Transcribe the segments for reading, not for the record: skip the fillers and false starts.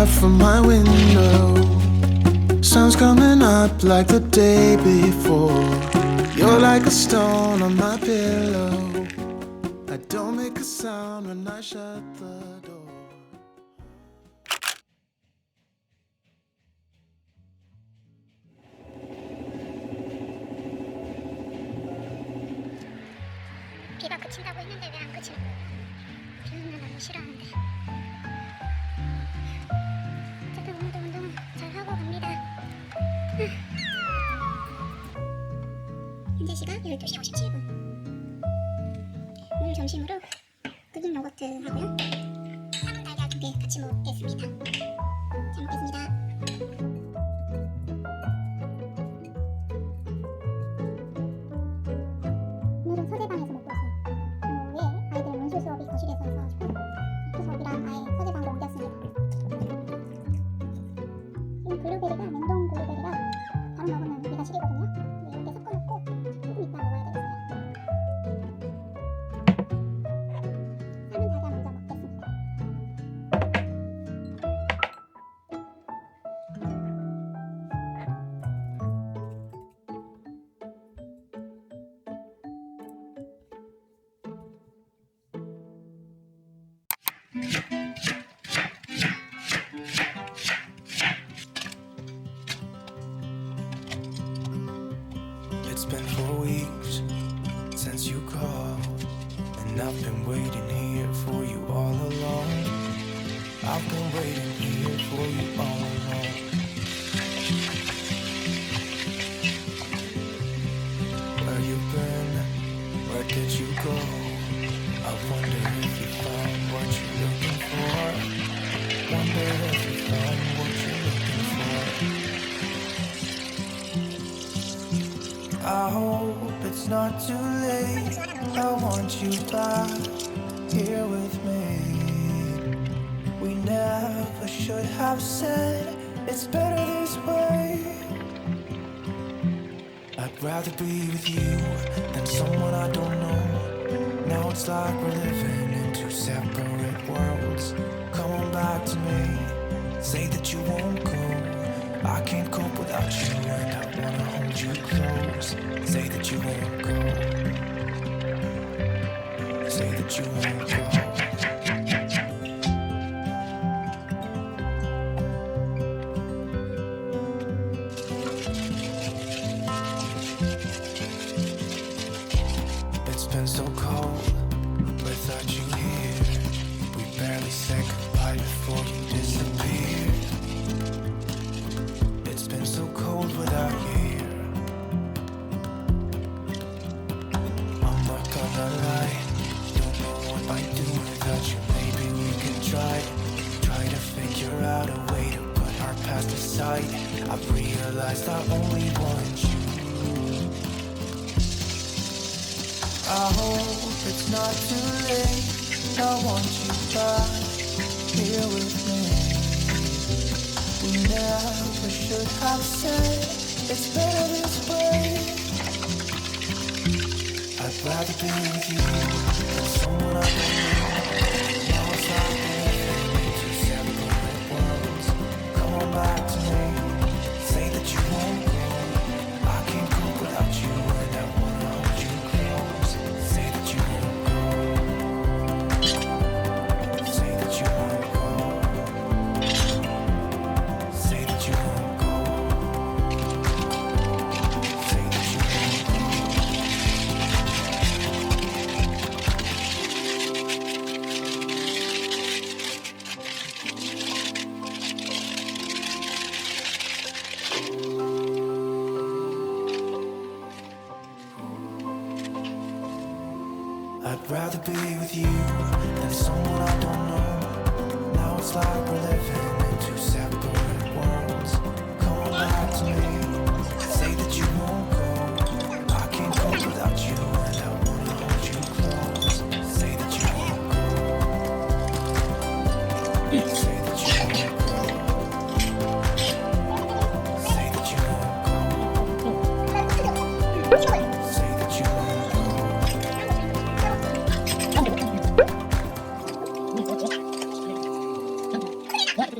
out from my window. Sun's coming up like the day before. You're like a stone on my pillow. I don't make a sound when I shut the door. 비가 그친다고 했는데 왜 안 그치는 거예요? 비 오는 날 너무 싫어하는데. 어쨌든 오늘도 운동 잘 하고 갑니다. 현재 시각 12시 57분. 오늘 점심으로 그릭 요거트 하고요. 삶은 달걀 2개 같이 먹겠습니다. 잘 먹겠습니다. 오늘은 서재방에서 먹고 있어요. 왜 아이들 원술 수업이 거실에서 있어가지고 학교 수업이랑 아예 서재방으로 옮겼습니다. 이 블루베리가 냉동 블루베리라 바로 먹으면 배가 시리거든요. 이렇게 섞어놓고 조금 이따 먹어야 되겠어요. 삶은 달걀 먼저 먹겠습니다. It's been 4 weeks since you called, and I've been waiting here for you all along. I've been waiting here for you all along. Where you been? Where did you go? I wonder if you found what you're looking for. Wonder if you found what you're looking for. I hope it's not too late. I want you back here with me. We never should have said it's better this way. I'd rather be with you than someone I don't know. Now it's like we're living in two separate worlds. Come on back to me. Say that you won't go. I can't cope without you, and I wanna hold you close. Say that you won't go. Say that you won't go. It's been so cold without you here. We barely said goodbye before you disappeared. It's been so cold without you here. I'm not gonna lie, don't know what I'd do without you. Maybe we could try to figure out a way to put our past aside. I've realized I only want you. I hope it's not too late. I want you back here with me. We never should have said it's better this way. I'd rather be with you than someone I don't know. Now it's like we're living in two separate worlds. Come on back to me. Say that you won't go. I can't cope without you, and I wanna hold you close. Say that you won't go. Say that you won't go. Say that you won't go. Say that you won't go. I'd rather be with you than someone I don't know. Now it's like we're living in two separate worlds. Come on back to me. Say that you won't go. I can't cope without you, and I wanna hold you close. Say that you won't go. Say that you won't go. Say that you won't go. Say that you won't go. What?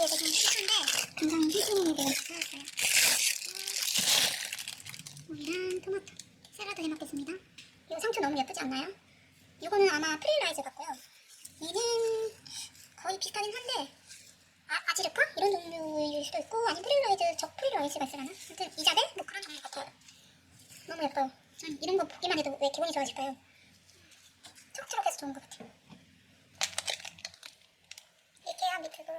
되게 심한데 굉장히 튼튼히 되어 있어요. 오이랑 토마토 샐러드 해먹겠습니다. 이 상추 너무 예쁘지 않나요? 이거는 아마 프릴라이즈 같고요. 얘는 거의 비슷하긴 한데 아지르카? 이런 종류일 수도 있고 아니면 프릴라이즈, 적 프릴라이즈가 있으려나? 아무튼 이자벨? 뭐 그런 종류 같아요. 너무 예뻐요. 전 이런 거 보기만 해도 왜 기분이 좋아질까요? 촉촉해서 좋은 것 같아요. 이케아 미트볼.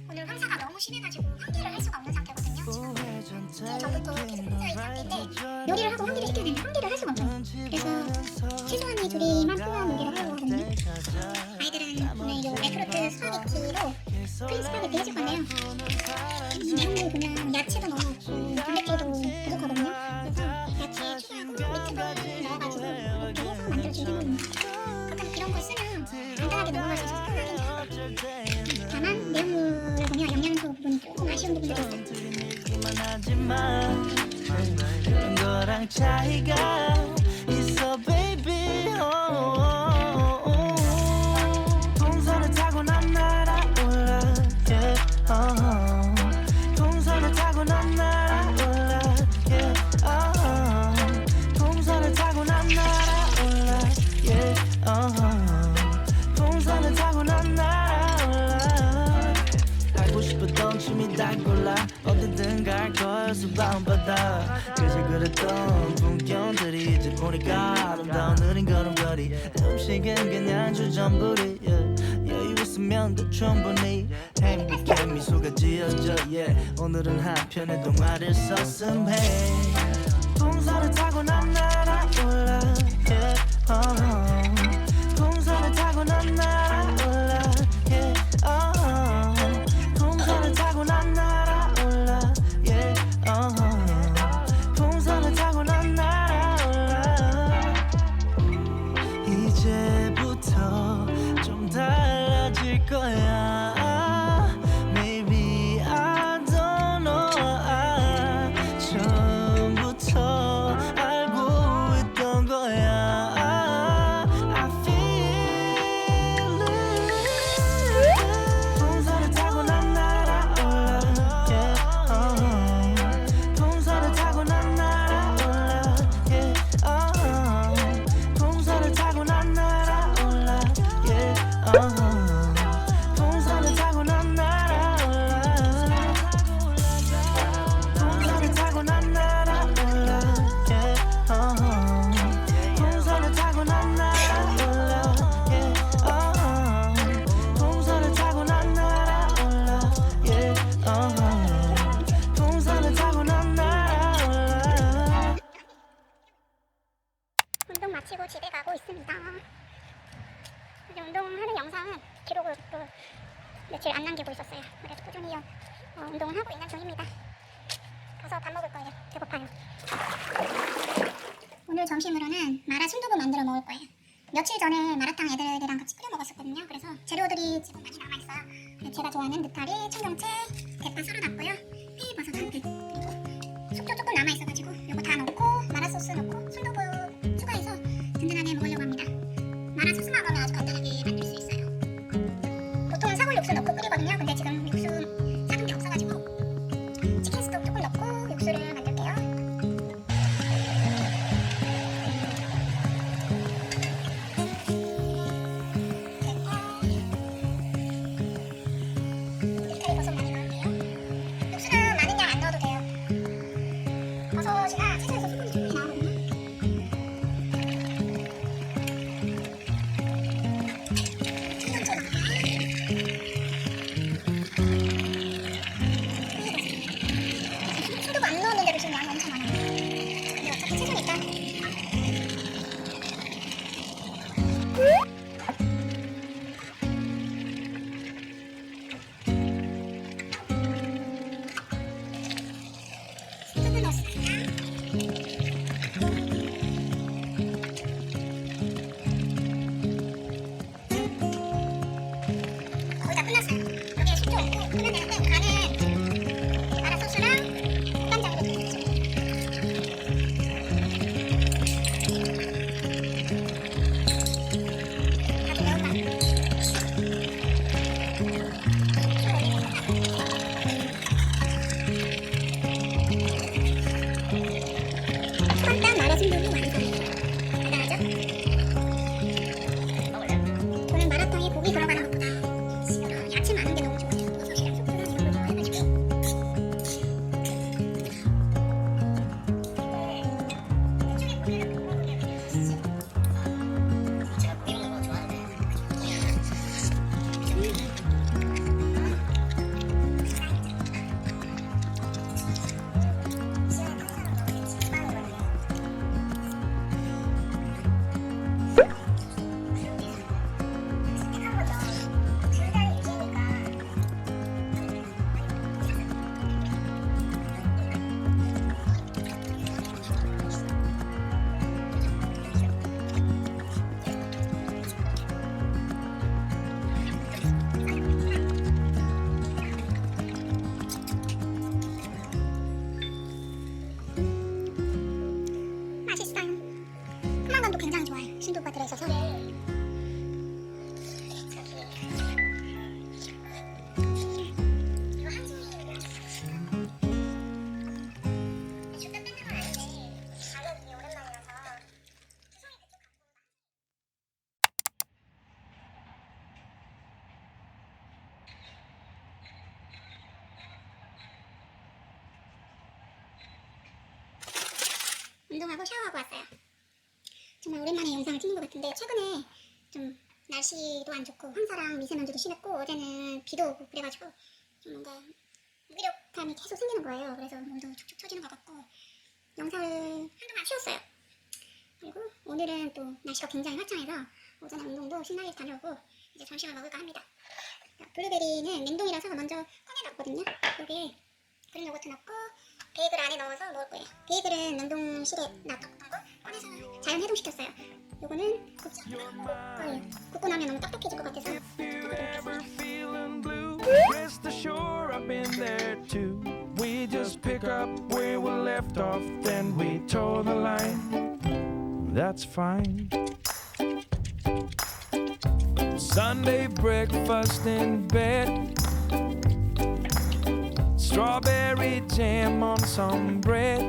오늘 황사가 너무 심해가지고 환기를 할 수가 없는 상태거든요. 지금 전부터 계속 혼자인 상태인데 요리를 하고 환기를 시켜야 되는데 환기를 할 수가 없어요. 그래서 최소한의 조리만 필요한 요리를 하려고 하거든요. 아이들은 오늘 요 매크로트 스파게티로 크림 스파게티 해줄 건데요. 내용물 보면 야채도 너무 없고 단백질도 부족하거든요. 그래서 야채 추가하고 미트볼 넣어가지고 이렇게 해서 만들어줄 생각입니다. 가끔 이런 거 쓰면 간단하게 넘어갈 수 있어서 편하긴 해요. 다만 내용물을 보면 영양소 부분이 조금 아쉬운 부분들이 있어요. 그런 거랑 차이가 있어 baby. 동선을 타고 난 날아올라 yeah. 동선을 타고 난 날아올라 yeah. 동선을 타고 난 날아올라 yeah. 동선을 타고 난 날아올라. 하고 싶었던 춤이 다 골라 어디든 갈 거였어 다운받아. 그저 그랬던 풍경들이 이제 보니까 아름다운 느린 걸음걸이. 음식은 그냥 주전부리 yeah. 여유 있으면 더 충분히 행복해 미소가 지어져 yeah. 오늘은 한편의 동화를 썼음 해. 동선을 타고 난 날아올라 yeah. 동선을 타고 난 날아올라 yeah. 동선을 타고 난 날아올라 yeah. 동선을 타고 난 날아올라. 이제부터 좀 달라질 거야. Maybe I don't know. 처음부터 알고 있던 거야. I feel it. 동선을 타고 난 날아올라 yeah. 동선을 타고 난 날아올라 yeah. 동선을 타고 난 날아올라 yeah. 동선을 타고 난 날아올라. 동선을 타고 난 날아올라 yeah. 동선을 타고 난 날아올라 yeah. 동선을 타고 난 날아올라 yeah. 동선을 타고 난 날아올라. 운동 마치고 집에 가고 있습니다. 이제 운동하는 영상은 기록을 또 며칠 안 남기고 있었어요. 그래서 꾸준히 운동을 하고 있는 중입니다. 가서 밥 먹을 거예요. 배고파요. 오늘 점심으로는 마라 순두부 만들어 먹을 거예요. 며칠 전에 마라탕 애들이랑 같이 끓여 먹었었거든요. 그래서 재료들이 지금 많이 남아있어요. 제가 좋아하는 느타리, 청경채, 대파 썰어놨고요. 페이버섯 한 팩, 그리고 숙주 조금 남아있어가지고 이거 다 넣고 마라 소스 넣고 순두부 추가해서 든든하게 먹으려고 합니다. 마라 소스만 넣으면 아주 간단하게 만들 수 있어요. 보통 사골 육수 넣고 끓이거든요. 근데 지금 육수 사둔 게 없어가지고 치킨 스톡 조금 넣고 육수를 만들게요. 느타리 버섯 많이 넣을게요. 육수는 많은 양 안 넣어도 돼요. 버섯이나 채소에서 진도도 완성이에요. 대단하죠? 저는 마라탕에 고기 들어가는 것보다 야채 많은 게 너무 좋아요. 버섯이랑 쑥이랑 이런 걸 좋아해가지고. 이쪽에 고기를 먹는 게 아니라 제가 고기 먹는 거 좋아하는데 맛있어요. 포만감도 굉장히 좋아요. 신도가 들어있어서. 이거 한 송이입니다. 주가 뜯는 건 아닌데 가격이 오랜만이라서 한 송이 대충 갖고 온다. 운동하고 샤워하고 왔어요. 정말 오랜만에 영상을 찍는 것 같은데 최근에 좀 날씨도 안 좋고 황사랑 미세먼지도 심했고 어제는 비도 오고 그래가지고 좀 뭔가 무기력감이 계속 생기는 거예요. 그래서 몸도 축축 처지는 것 같고 영상을 한동안 쉬었어요. 그리고 오늘은 또 날씨가 굉장히 화창해서 오전에 운동도 신나게 다녀오고 이제 점심을 먹을까 합니다. 블루베리는 냉동이라서 먼저 꺼내놨거든요. 여기에 그릭 요거트 넣고 베이글 안에 넣어서 먹을 거예요. 베이글은 냉동실에 놔뒀던 거 꺼내서 자연 해동시켰어요. 요거는 굽고 나면 너무 딱딱해질 것 같아서 Ever feeling blue? Rest assured I've been there too. We just pick up where we left off, then we toe the line. That's fine. Sunday breakfast in bed. Strawberry jam on some bread.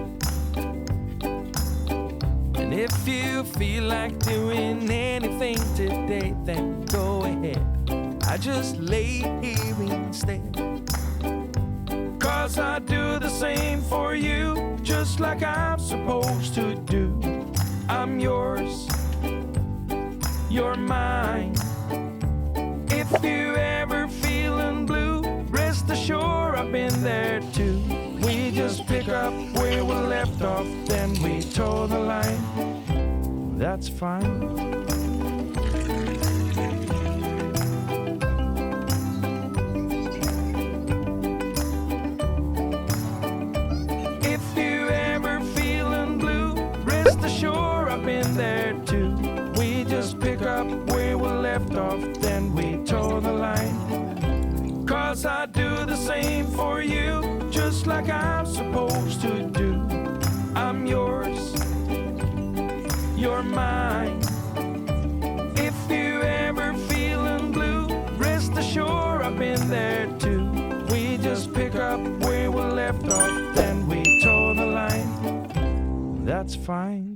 And if you feel like doing anything today, then go ahead. I just lay here instead. 'Cause I do the same for you, just like I'm supposed to do. I'm yours, you're mine. If you ever feeling blue, rest assured I've been there too. We just pick up where we left off, then we toe the line. That's fine. If you ever feeling blue, rest assured I've been there too. We just pick up where we left off, then we toe the line. 'Cause I do the same for you, just like I'm supposed to do. I'm yours, you're mine. If you ever feeling blue, rest assured I've been there too. We just pick up where we left off, then we toe the line. That's fine.